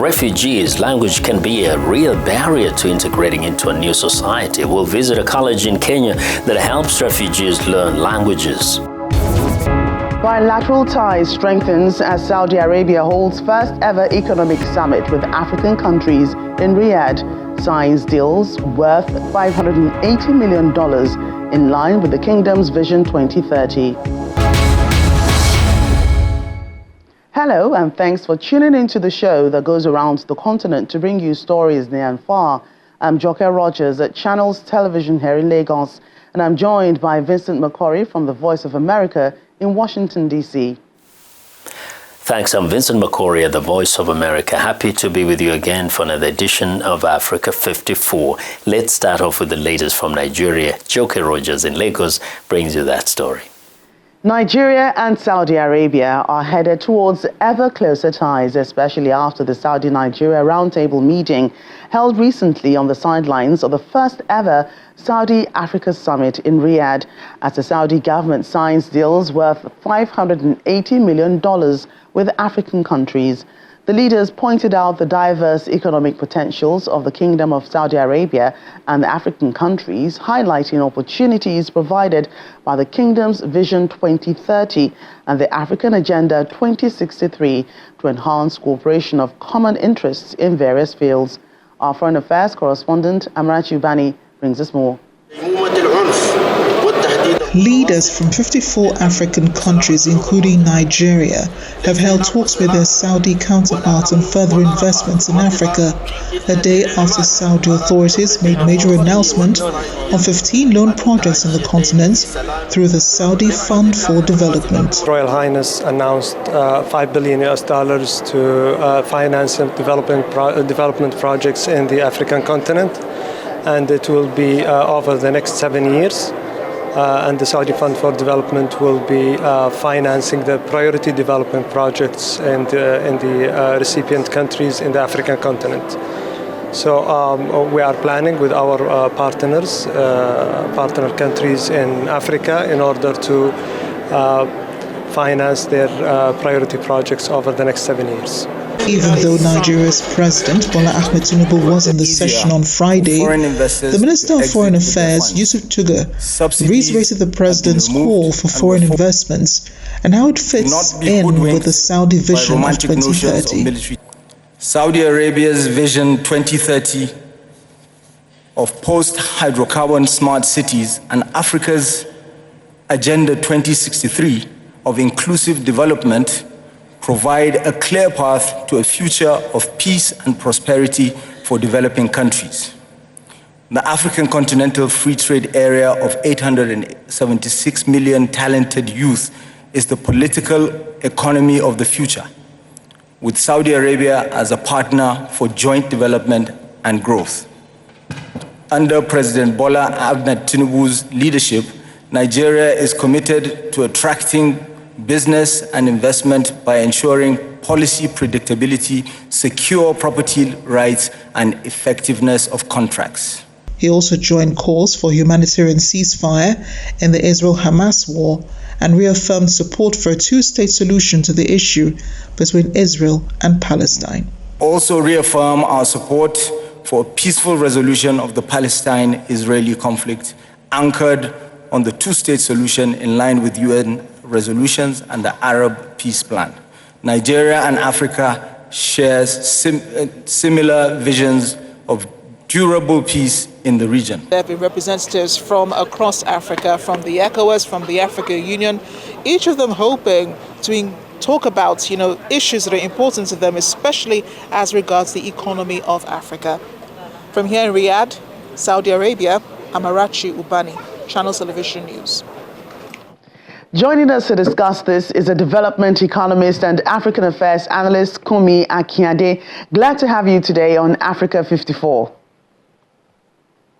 refugees, language can be a real barrier to integrating into a new society. We'll visit a college in Kenya that helps refugees learn languages. Bilateral ties strengthens as Saudi Arabia holds first ever economic summit with African countries in Riyadh. Signs deals worth $580 million in line with the kingdom's Vision 2030. Hello, and thanks for tuning into the show that goes around the continent to bring you stories near and far. I'm Joke Rogers at Channels Television here in Lagos, and I'm joined by Vincent McCory from the Voice of America in Washington, D.C. Thanks, I'm Vincent McCory at the Voice of America. Happy to be with you again for another edition of Africa 54. Let's start off with the latest from Nigeria. Joke Rogers in Lagos brings you that story. Nigeria and Saudi Arabia are headed towards ever closer ties, especially after the Saudi-Nigeria Roundtable meeting held recently on the sidelines of the first ever Saudi-Africa Summit in Riyadh, as the Saudi government signs deals worth $580 million with African countries. The leaders pointed out the diverse economic potentials of the Kingdom of Saudi Arabia and the African countries, highlighting opportunities provided by the Kingdom's Vision 2030 and the African Agenda 2063 to enhance cooperation of common interests in various fields. Our Foreign Affairs correspondent, Amarachi Ubani, brings us more. Leaders from 54 African countries, including Nigeria, have held talks with their Saudi counterparts on further investments in Africa, a day after Saudi authorities made major announcement on 15 loan projects on the continent through the Saudi Fund for Development. Royal Highness announced $5 billion to finance development projects in the African continent, and it will be over the next 7 years. And the Saudi Fund for Development will be financing the priority development projects in the recipient countries in the African continent. So we are planning with our partner countries in Africa in order to finance their priority projects over the next 7 years. Even though Nigeria's President Bola Ahmed Tinubu was in the session on Friday, the Minister of Foreign Affairs, Yusuf Tuga, reiterated the President's call for foreign investments and how it fits in with the Saudi Vision of 2030. Saudi Arabia's Vision 2030 of post-hydrocarbon smart cities and Africa's Agenda 2063 of inclusive development provide a clear path to a future of peace and prosperity for developing countries. The African continental free trade area of 876 million talented youth is the political economy of the future, with Saudi Arabia as a partner for joint development and growth. Under President Bola Ahmed Tinubu's leadership, Nigeria is committed to attracting business and investment by ensuring policy predictability, secure property rights, and effectiveness of contracts. He also joined calls for humanitarian ceasefire in the Israel-Hamas war and reaffirmed support for a two-state solution to the issue between Israel and Palestine. Also reaffirm our support for a peaceful resolution of the Palestine-Israeli conflict anchored on the two-state solution in line with UN resolutions and the Arab Peace Plan. Nigeria and Africa share similar visions of durable peace in the region. There have been representatives from across Africa, from the ECOWAS, from the African Union, each of them hoping to talk about issues that are important to them, especially as regards the economy of Africa. From here in Riyadh, Saudi Arabia, Amarachi Ubani, Channels Television News. Joining us to discuss this is a development economist and African affairs analyst, Kumi Akiade. Glad to have you today on Africa 54.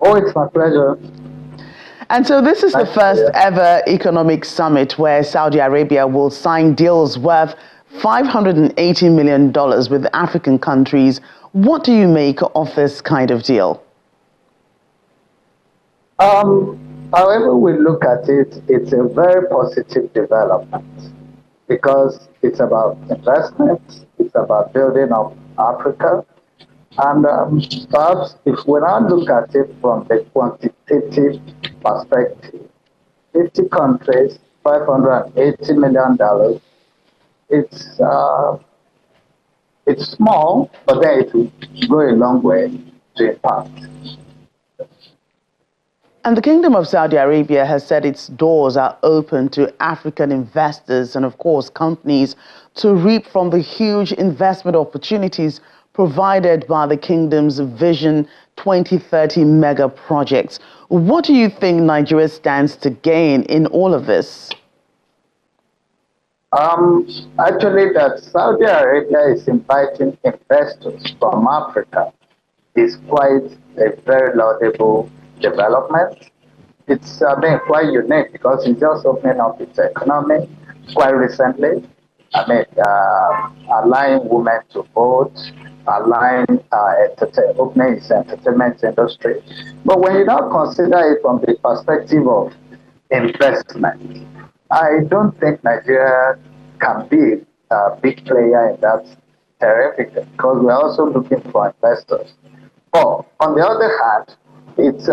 Oh, it's my pleasure. And so this is the first ever economic summit where Saudi Arabia will sign deals worth $580 million with African countries. What do you make of this kind of deal? However we look at it, it's a very positive development because it's about investment, it's about building up Africa. And perhaps if we now look at it from the quantitative perspective, 50 countries, $580 million, it's small, but then it will go a long way to impact. And the Kingdom of Saudi Arabia has said its doors are open to African investors and, of course, companies to reap from the huge investment opportunities provided by the Kingdom's Vision 2030 mega projects. What do you think Nigeria stands to gain in all of this? Actually, that Saudi Arabia is inviting investors from Africa is quite a very laudable development. It's quite unique because it's just opening up its economy quite recently. Allowing women to vote, allowing opening its entertainment industry. But when you now consider it from the perspective of investment, I don't think Nigeria can be a big player in that territory because we're also looking for investors. But on the other hand, it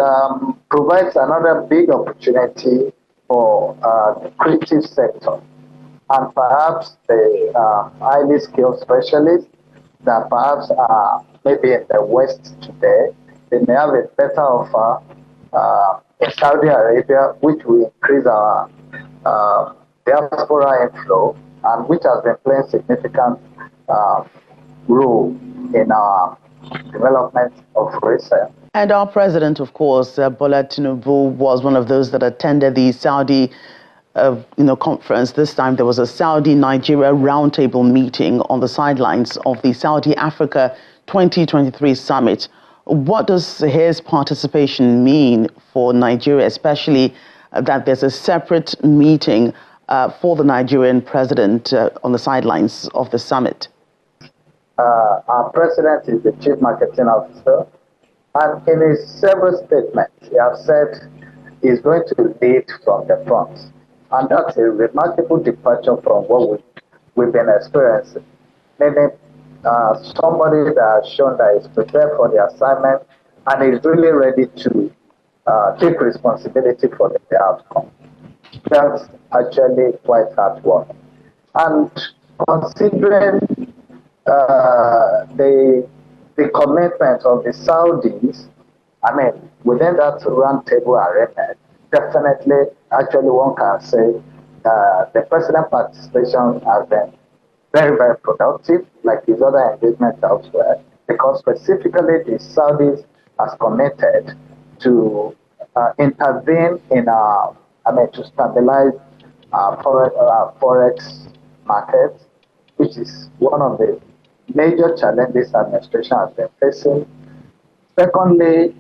provides another big opportunity for the creative sector and perhaps the highly skilled specialists that perhaps are maybe in the West today. They may have a better offer in Saudi Arabia, which will increase our diaspora inflow and which has been playing significant role in our development of recent. And our president, of course, Bola Tinubu, was one of those that attended the Saudi conference. This time there was a Saudi-Nigeria Roundtable meeting on the sidelines of the Saudi Africa 2023 summit. What does his participation mean for Nigeria, especially that there's a separate meeting for the Nigerian president on the sidelines of the summit? Our president is the chief marketing officer, and in his several statements, he has said he's going to lead from the front. And that's a remarkable departure from what we've been experiencing. Maybe somebody that has shown that he's prepared for the assignment and is really ready to take responsibility for the outcome. That's actually quite hard work. And considering the commitment of the Saudis, within that roundtable arrangement, definitely, actually, one can say the president's participation has been very, very productive, like his other engagements elsewhere, because specifically the Saudis has committed to intervene in to stabilize our forex market, which is one of the major challenges administration has been facing. Secondly,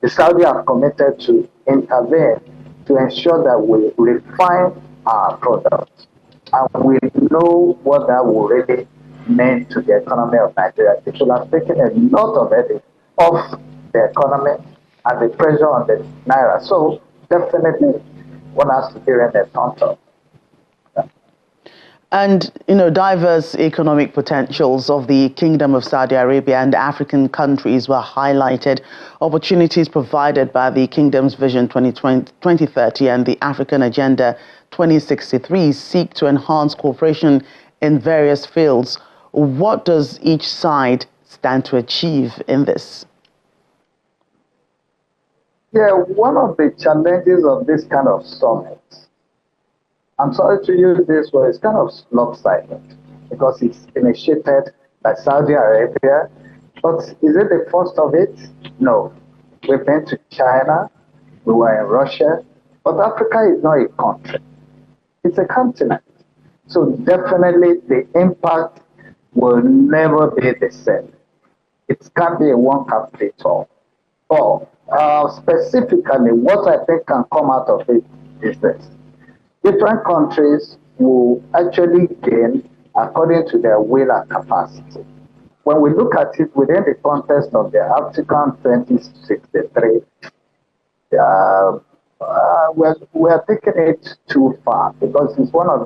the Saudi have committed to intervene to ensure that we refine our products and we know what that will really mean to the economy of Nigeria. It will have taken a lot of headache off the economy and the pressure on the naira. So definitely one has to be in the front. And, diverse economic potentials of the Kingdom of Saudi Arabia and African countries were highlighted. Opportunities provided by the Kingdom's Vision 2030 and the African Agenda 2063 seek to enhance cooperation in various fields. What does each side stand to achieve in this? Yeah, one of the challenges of this kind of summit, I'm sorry to use this word, it's kind of lopsided because it's initiated by Saudi Arabia. But is it the first of it? No. We've been to China, we were in Russia, but Africa is not a country. It's a continent. So definitely the impact will never be the same. It can't be a one cap fit all. But specifically, what I think can come out of it is this. Different countries will actually gain according to their will and capacity. When we look at it within the context of the African 2063, we're taking it too far because it's one of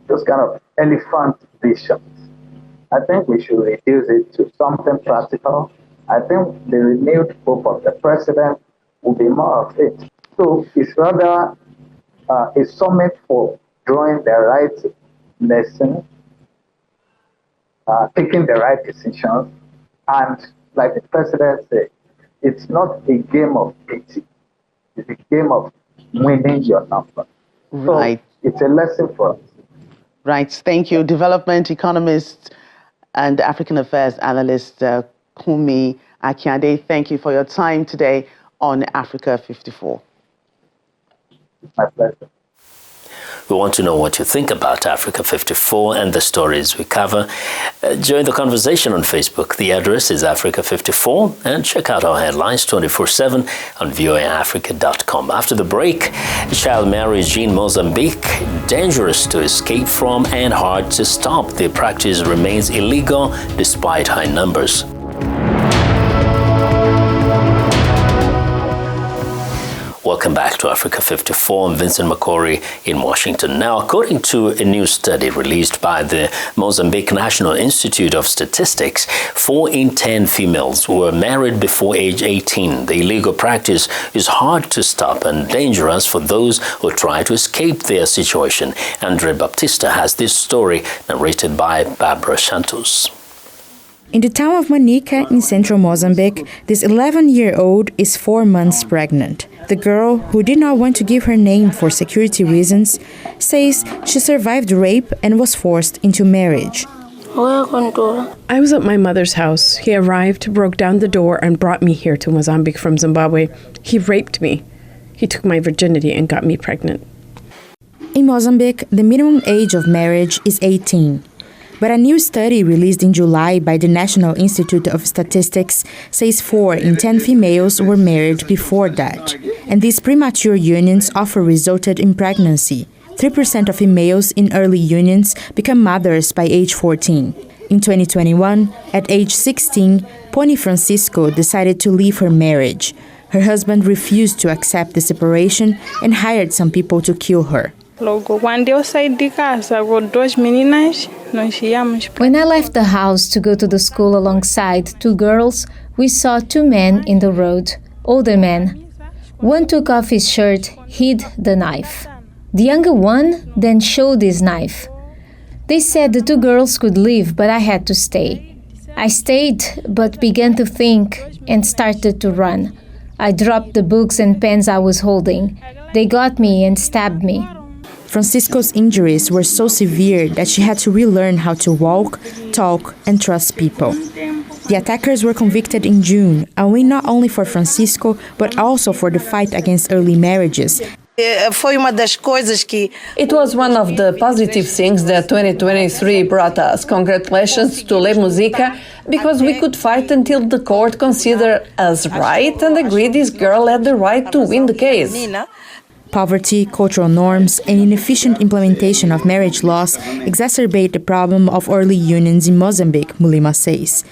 those kind of elephant visions. I think we should reduce it to something practical. I think the renewed hope of the president will be more of it. So it's rather a summit for drawing the right lesson, taking the right decisions, and like the president said, it's not a game of pity. It's a game of winning your number. Right. So it's a lesson for us. Right. Thank you. Development economist and African affairs analyst Kumi Akiade, thank you for your time today on Africa 54. My pleasure. We want to know what you think about Africa 54 and the stories we cover. Join the conversation on Facebook. The address is Africa 54, and check out our headlines 24/7 on voaafrica.com. After the break, child marriage in Mozambique, dangerous to escape from and hard to stop. The practice remains illegal despite high numbers. Welcome back to Africa 54. I'm Vincent Makori in Washington. Now, according to a new study released by the Mozambique National Institute of Statistics, 4 in 10 females were married before age 18. The illegal practice is hard to stop and dangerous for those who try to escape their situation. Andre Baptista has this story narrated by Barbara Santos. In the town of Manica in central Mozambique, this 11-year-old is 4 months pregnant. The girl, who did not want to give her name for security reasons, says she survived rape and was forced into marriage. I was at my mother's house. He arrived, broke down the door, and brought me here to Mozambique from Zimbabwe. He raped me. He took my virginity and got me pregnant. In Mozambique, the minimum age of marriage is 18. But a new study released in July by the National Institute of Statistics says 4 in 10 females were married before that. And these premature unions often resulted in pregnancy. 3% of females in early unions become mothers by age 14. In 2021, at age 16, Pony Francisco decided to leave her marriage. Her husband refused to accept the separation and hired some people to kill her. When I left the house to go to the school alongside 2 girls, we saw 2 men in the road, older men. One took off his shirt, hid the knife. The younger one then showed his knife. They said the 2 girls could leave, but I had to stay. I stayed, but began to think and started to run. I dropped the books and pens I was holding. They got me and stabbed me. Francisco's injuries were so severe that she had to relearn how to walk, talk, and trust people. The attackers were convicted in June, a win not only for Francisco, but also for the fight against early marriages. It was one of the positive things that 2023 brought us. Congratulations to Le Musica, because we could fight until the court considered us right and agreed this girl had the right to win the case. Poverty, cultural norms, and inefficient implementation of marriage laws exacerbate the problem of early unions in Mozambique, Mulima says.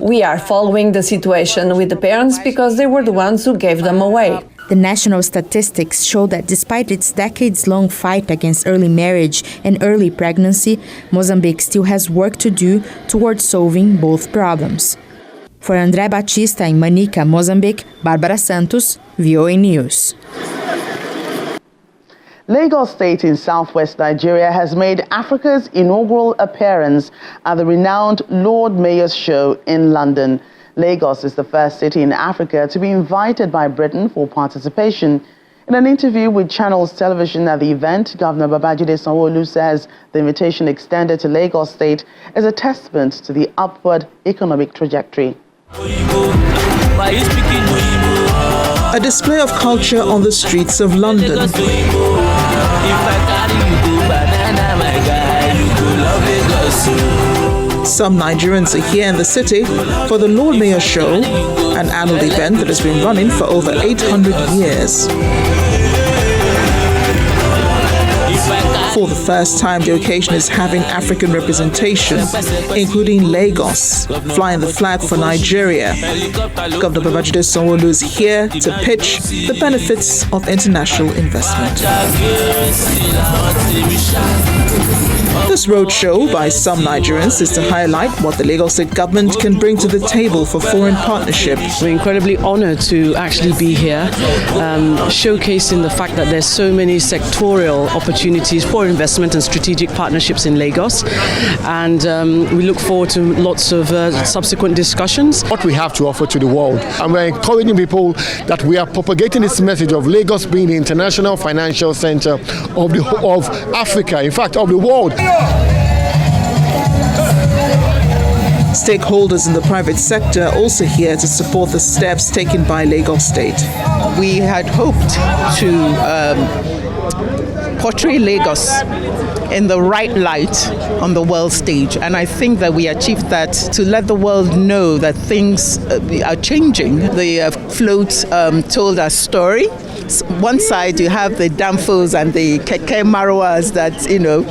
We are following the situation with the parents because they were the ones who gave them away. The national statistics show that despite its decades-long fight against early marriage and early pregnancy, Mozambique still has work to do towards solving both problems. For André Batista in Manica, Mozambique, Barbara Santos, VOA News. Lagos State in southwest Nigeria has made Africa's inaugural appearance at the renowned Lord Mayor's Show in London. Lagos is the first city in Africa to be invited by Britain for participation. In an interview with Channels Television at the event, Governor Babajide Sanwo-Olu says the invitation extended to Lagos State is a testament to the upward economic trajectory. A display of culture on the streets of London. Some Nigerians are here in the city for the Lord Mayor Show, an annual event that has been running for over 800 years. For the first time, the occasion is having African representation, including Lagos, flying the flag for Nigeria. Governor Babajide Sanwo-Olu is here to pitch the benefits of international investment. This roadshow by some Nigerians is to highlight what the Lagos State government can bring to the table for foreign partnership. We're incredibly honored to actually be here, showcasing the fact that there's so many sectorial opportunities for investment and strategic partnerships in Lagos, and we look forward to lots of subsequent discussions. What we have to offer to the world, and we're encouraging people that we are propagating this message of Lagos being the international financial center of Africa, in fact of the world. Stakeholders in the private sector are also here to support the steps taken by Lagos State. We had hoped to portray Lagos in the right light on the world stage, and I think that we achieved that, to let the world know that things are changing. The float told our story. One side you have the Danfos and the Keke Marwas that, you know,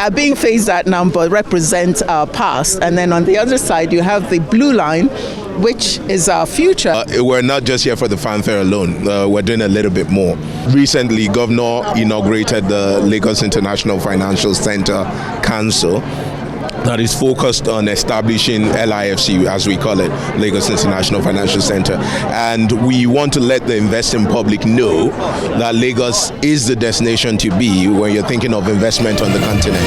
are being phased out now but represent our past, and then on the other side you have the blue line, which is our future. We're not just here for the fanfare alone. We're doing a little bit more. Recently, Governor inaugurated the Lagos International Financial Center Council that is focused on establishing LIFC, as we call it, Lagos International Financial Center. And we want to let the investing public know that Lagos is the destination to be when you're thinking of investment on the continent.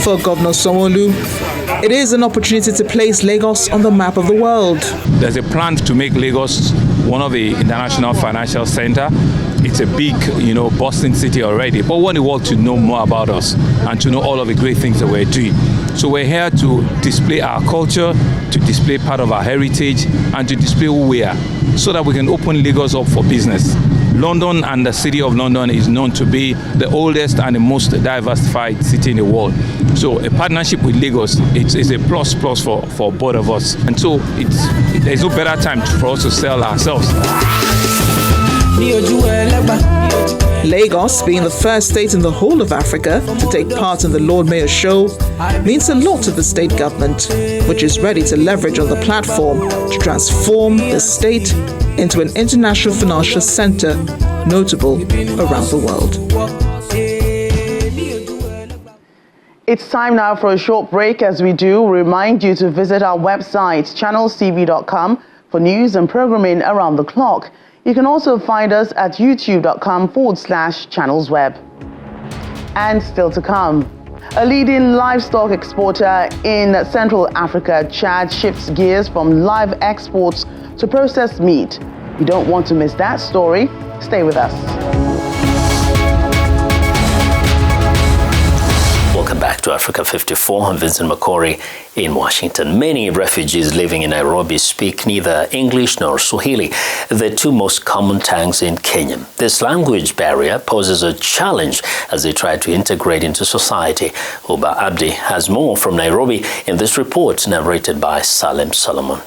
For Governor Sanwo-Olu, it is an opportunity to place Lagos on the map of the world. There's a plan to make Lagos one of the international financial center. It's a big, bustling city already, but we want the world to know more about us and to know all of the great things that we're doing. So we're here to display our culture, to display part of our heritage, and to display who we are, so that we can open Lagos up for business. London and the city of London is known to be the oldest and the most diversified city in the world. So a partnership with Lagos, it's a plus for both of us. And so there's no better time for us to sell ourselves. Lagos, being the first state in the whole of Africa to take part in the Lord Mayor Show, means a lot to the state government, which is ready to leverage on the platform to transform the state into an international financial center notable around the world. It's time now for a short break. As we do, remind you to visit our website, channelstv.com, for news and programming around the clock. You can also find us at youtube.com/channelsweb. And still to come, a leading livestock exporter in Central Africa, Chad, shifts gears from live exports to processed meat. You don't want to miss that story. Stay with us. Welcome back to Africa 54. I'm Vincent McCory in Washington. Many refugees living in Nairobi speak neither English nor Swahili, the two most common tongues in Kenya. This language barrier poses a challenge as they try to integrate into society. Uba Abdi has more from Nairobi in this report narrated by Salem Solomon.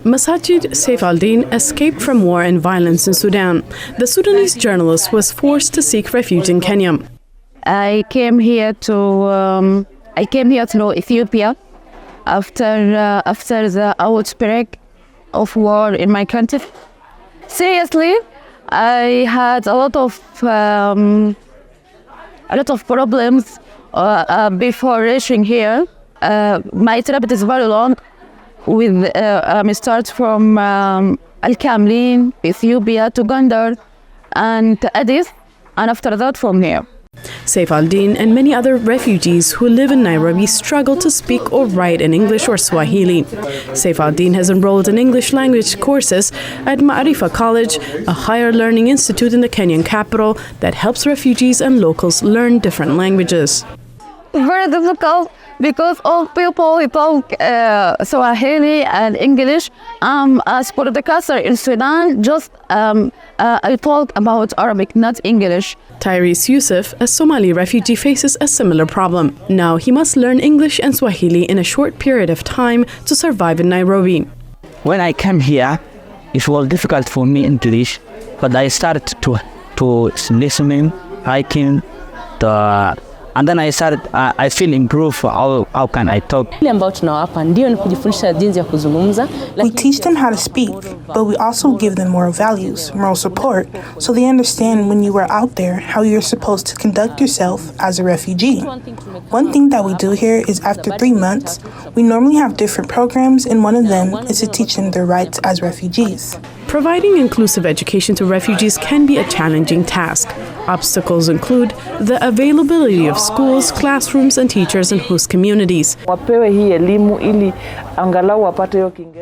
Masajid Saif al-Din escaped from war and violence in Sudan. The Sudanese journalist was forced to seek refuge in Kenya. I came here through Ethiopia after the outbreak of war in my country. Seriously, I had a lot of problems before reaching here. My trip is very long. I start from Al-Kamlin, Ethiopia, to Gondar and Addis, and after that from here. Saif al-Din and many other refugees who live in Nairobi struggle to speak or write in English or Swahili. Saif al-Din has enrolled in English language courses at Maarifa College, a higher learning institute in the Kenyan capital that helps refugees and locals learn different languages. Very difficult because all people talk Swahili and English. As for the culture in Sudan, I talk about Arabic, not English. Tyrese Yusuf, a Somali refugee, faces a similar problem. Now he must learn English and Swahili in a short period of time to survive in Nairobi. When I came here, it was difficult for me English, but I started to listening, writing, And then I started, I feel improved. How can I talk? We teach them how to speak, but we also give them moral values, moral support, so they understand when you are out there how you're supposed to conduct yourself as a refugee. One thing that we do here is after 3 months, we normally have different programs, and one of them is to teach them their rights as refugees. Providing inclusive education to refugees can be a challenging task. Obstacles include the availability of schools, classrooms, and teachers in host communities.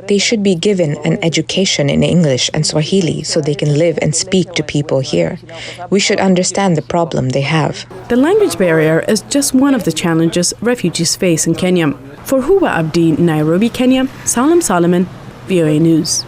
They should be given an education in English and Swahili so they can live and speak to people here. We should understand the problem they have. The language barrier is just one of the challenges refugees face in Kenya. For Huwa Abdi, Nairobi, Kenya, Salam Solomon, VOA News.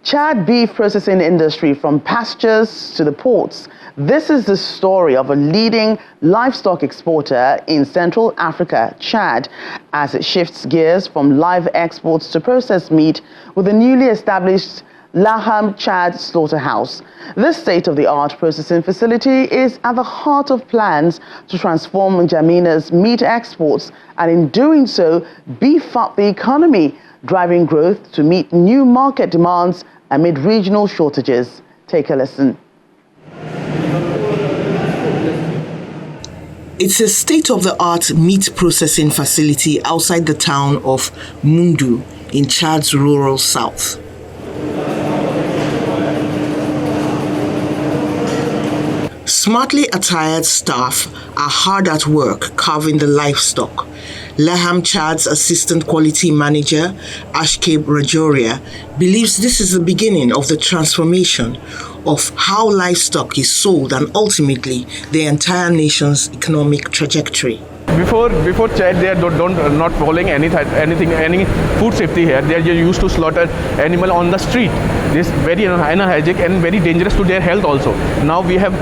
Chad beef processing industry from pastures to the ports. This is the story of a leading livestock exporter in Central Africa, Chad, as it shifts gears from live exports to processed meat with the newly established Laham Chad Slaughterhouse. This state-of-the-art processing facility is at the heart of plans to transform N'Djamina's meat exports and in doing so, beef up the economy, driving growth to meet new market demands amid regional shortages. Take a listen. It's a state-of-the-art meat processing facility outside the town of Mundu in Chad's rural south. Smartly attired staff are hard at work carving the livestock. Laham Chad's assistant quality manager, Ashkeb Rajoria, believes this is the beginning of the transformation of how livestock is sold and ultimately the entire nation's economic trajectory. Before Chad, they are not following any food safety here. They are just used to slaughter animal on the street. This is very unhygienic and very dangerous to their health also. Now we have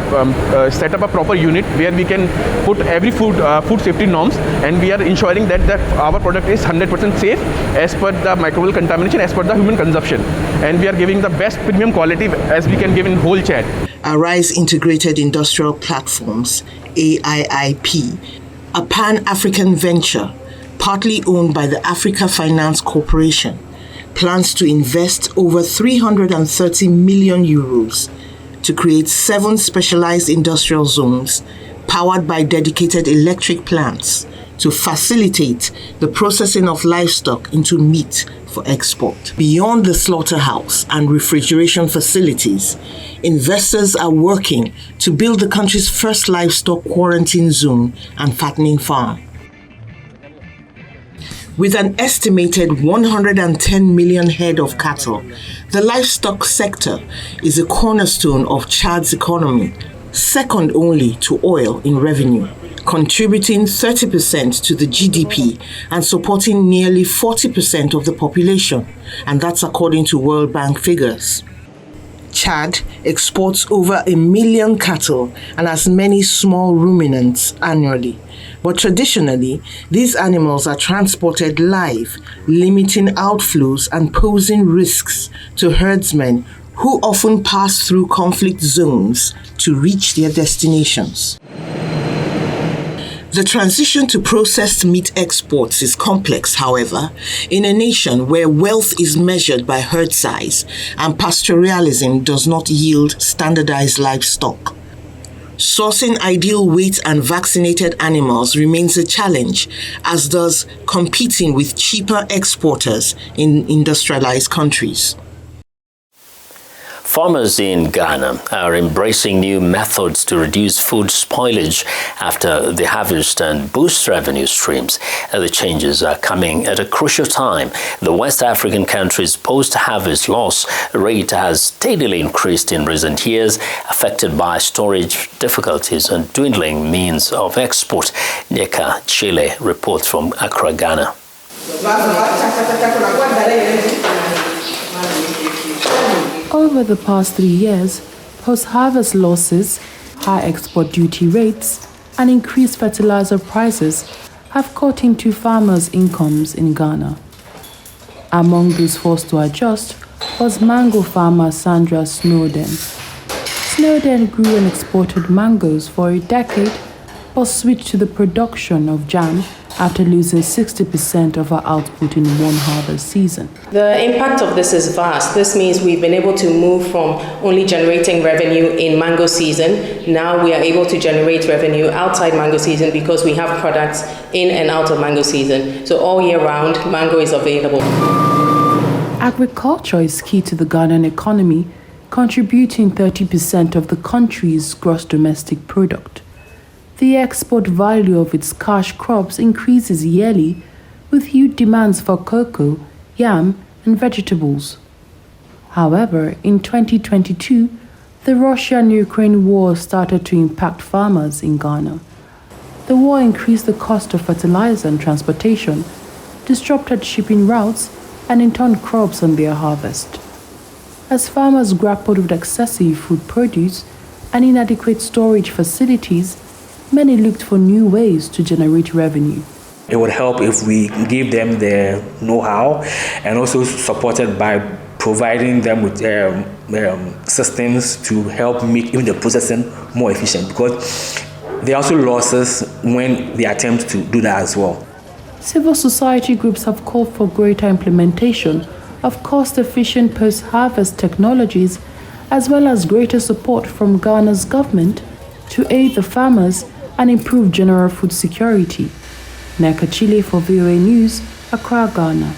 set up a proper unit where we can put every food safety norms, and we are ensuring that our product is 100% safe as per the microbial contamination, as per the human consumption. And we are giving the best premium quality as we can give in whole Chad. Arise Integrated Industrial Platforms, AIIP, a pan-African venture, partly owned by the Africa Finance Corporation, plans to invest over 330 million euros to create 7 specialized industrial zones powered by dedicated electric plants to facilitate the processing of livestock into meat for export. Beyond the slaughterhouse and refrigeration facilities, investors are working to build the country's first livestock quarantine zone and fattening farm. With an estimated 110 million head of cattle, the livestock sector is a cornerstone of Chad's economy, second only to oil in revenue, contributing 30% to the GDP and supporting nearly 40% of the population, and that's according to World Bank figures. Chad exports over 1 million cattle and as many small ruminants annually. But traditionally, these animals are transported live, limiting outflows and posing risks to herdsmen who often pass through conflict zones to reach their destinations. The transition to processed meat exports is complex, however, in a nation where wealth is measured by herd size and pastoralism does not yield standardized livestock. Sourcing ideal weight and vaccinated animals remains a challenge, as does competing with cheaper exporters in industrialized countries. Farmers in Ghana are embracing new methods to reduce food spoilage after the harvest and boost revenue streams. The changes are coming at a crucial time. The West African country's post-harvest loss rate has steadily increased in recent years, affected by storage difficulties and dwindling means of export. Nyeka Chile reports from Accra, Ghana. Over the past 3 years, post-harvest losses, high export duty rates, and increased fertilizer prices have cut into farmers' incomes in Ghana. Among those forced to adjust was mango farmer Sandra Snowden. Snowden grew and exported mangoes for a decade, but switched to the production of jam after losing 60% of our output in one harvest season. The impact of this is vast. This means we've been able to move from only generating revenue in mango season. Now we are able to generate revenue outside mango season because we have products in and out of mango season. So all year round, mango is available. Agriculture is key to the Ghanaian economy, contributing 30% of the country's gross domestic product. The export value of its cash crops increases yearly, with huge demands for cocoa, yam, and vegetables. However, in 2022, the Russia-Ukraine war started to impact farmers in Ghana. The war increased the cost of fertilizer and transportation, disrupted shipping routes, and in turn crops on their harvest. As farmers grappled with excessive food produce and inadequate storage facilities, many looked for new ways to generate revenue. It would help if we give them the know-how and also supported by providing them with systems to help make even the processing more efficient, because there are also losses when they attempt to do that as well. Civil society groups have called for greater implementation of cost-efficient post-harvest technologies, as well as greater support from Ghana's government to aid the farmers and improve general food security. Neka Chile for VOA News, Accra, Ghana.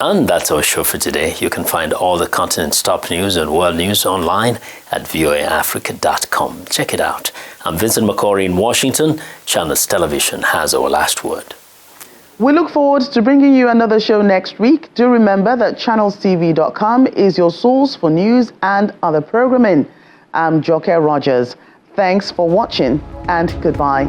And that's our show for today. You can find all the continent's top news and world news online at voaafrica.com. Check it out. I'm Vincent McCory in Washington. Channels Television has our last word. We look forward to bringing you another show next week. Do remember that channelstv.com is your source for news and other programming. I'm Joke Rogers. Thanks for watching and goodbye.